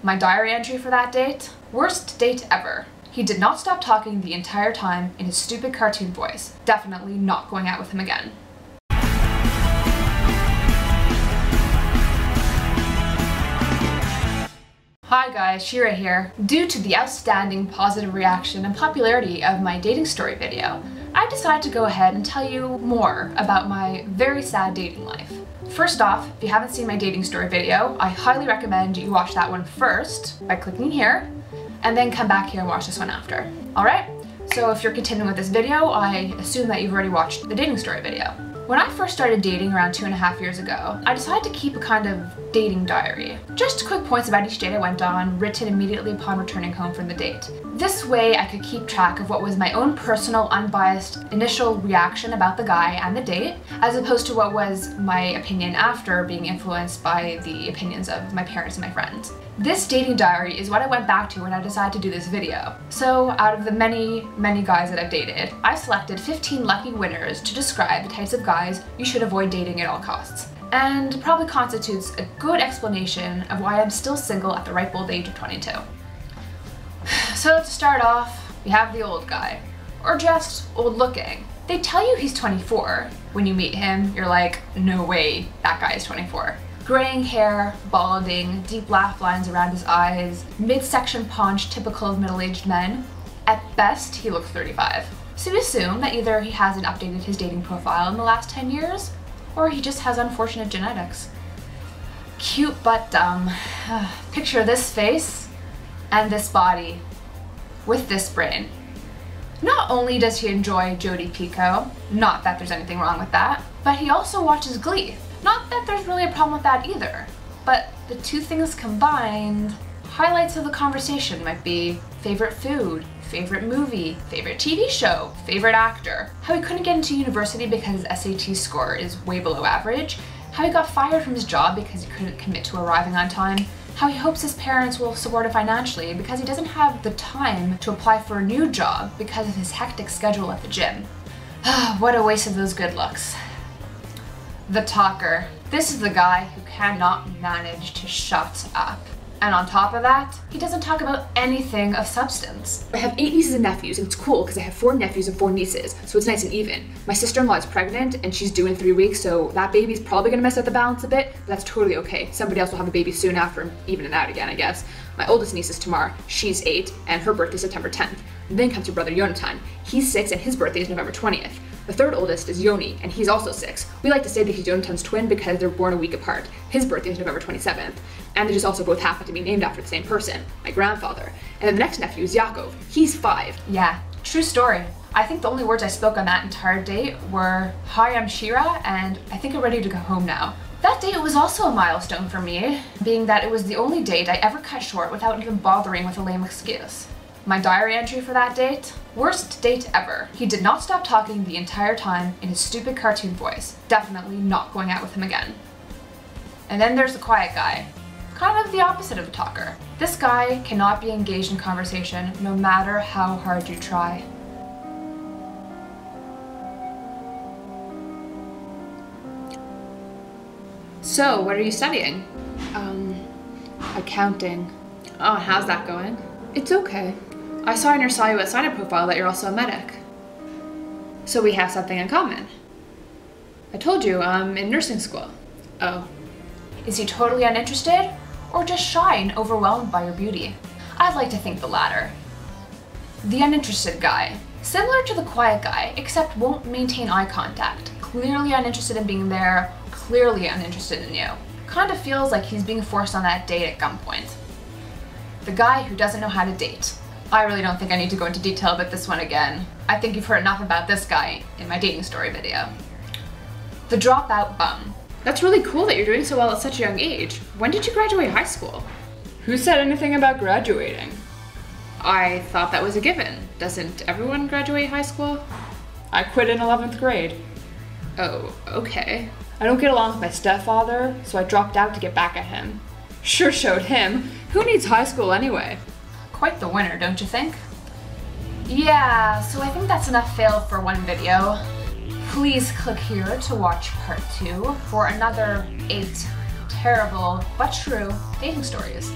My diary entry for that date? Worst date ever. He did not stop talking the entire time in his stupid cartoon voice. Definitely not going out with him again. Hi guys, Shira here. Due to the outstanding positive reaction and popularity of my dating story video, I decided to go ahead and tell you more about my very sad dating life. First off, if you haven't seen my dating story video, I highly recommend you watch that one first by clicking here, and then come back here and watch this one after. Alright? So if you're continuing with this video, I assume that you've already watched the dating story video. When I first started dating around 2.5 years ago, I decided to keep a kind of dating diary. Just quick points about each date I went on, written immediately upon returning home from the date. This way I could keep track of what was my own personal, unbiased initial reaction about the guy and the date, as opposed to what was my opinion after being influenced by the opinions of my parents and my friends. This dating diary is what I went back to when I decided to do this video. So out of the many guys that I've dated, I selected 15 lucky winners to describe the types of guys you should avoid dating at all costs. And probably constitutes a good explanation of why I'm still single at the ripe old age of 22. So to start off, we have the old guy, or just old looking. They tell you he's 24. When you meet him, you're like, no way, that guy is 24. Graying hair, balding, deep laugh lines around his eyes, midsection paunch typical of middle-aged men. At best, he looks 35. So we assume that either he hasn't updated his dating profile in the last 10 years, or he just has unfortunate genetics. Cute but dumb. Picture this face and this body with this brain. Not only does he enjoy Jodi Picoult, not that there's anything wrong with that, but he also watches Glee. Not that there's really a problem with that either, but the two things combined, highlights of the conversation might be favorite food, favorite movie, favorite TV show, favorite actor, how he couldn't get into university because his SAT score is way below average, how he got fired from his job because he couldn't commit to arriving on time, how he hopes his parents will support him financially because he doesn't have the time to apply for a new job because of his hectic schedule at the gym. What a waste of those good looks. The talker. This is the guy who cannot manage to shut up. And on top of that, he doesn't talk about anything of substance. I have 8 nieces and nephews, and it's cool because I have 4 nephews and 4 nieces, so it's nice and even. My sister-in-law is pregnant, and she's due in 3 weeks, so that baby's probably gonna mess up the balance a bit, but that's totally okay. Somebody else will have a baby soon after, and even it out again, I guess. My oldest niece is Tamar. She's 8, and her birthday is September 10th. Then comes her brother Yonatan. He's 6, and his birthday is November 20th. The third oldest is Yoni, and he's also 6. We like to say that he's Yonatan's twin because they're born a week apart. His birthday is November 27th, and they just also both happen to be named after the same person, my grandfather. And then the next nephew is Yaakov. He's 5. Yeah, true story. I think the only words I spoke on that entire date were, "Hi, I'm Shira, and I think I'm ready to go home now." That date was also a milestone for me, being that it was the only date I ever cut short without even bothering with a lame excuse. My diary entry for that date? Worst date ever. He did not stop talking the entire time in his stupid cartoon voice. Definitely not going out with him again. And then there's the quiet guy. Kind of the opposite of the talker. This guy cannot be engaged in conversation no matter how hard you try. So, what are you studying? Accounting. Oh, how's that going? It's okay. I saw in your Sayu sign-up profile that you're also a medic. So we have something in common. I told you, I'm in nursing school. Oh. Is he totally uninterested? Or just shy and overwhelmed by your beauty? I'd like to think the latter. The uninterested guy. Similar to the quiet guy, except won't maintain eye contact. Clearly uninterested in being there, clearly uninterested in you. Kind of feels like he's being forced on that date at gunpoint. The guy who doesn't know how to date. I really don't think I need to go into detail about this one again. I think you've heard enough about this guy in my dating story video. The dropout bum. That's really cool that you're doing so well at such a young age. When did you graduate high school? Who said anything about graduating? I thought that was a given. Doesn't everyone graduate high school? I quit in 11th grade. Oh, okay. I don't get along with my stepfather, so I dropped out to get back at him. Sure showed him. Who needs high school anyway? Quite the winner, don't you think? Yeah, so I think that's enough fail for one video. Please click here to watch part 2 for another 8 terrible but true dating stories.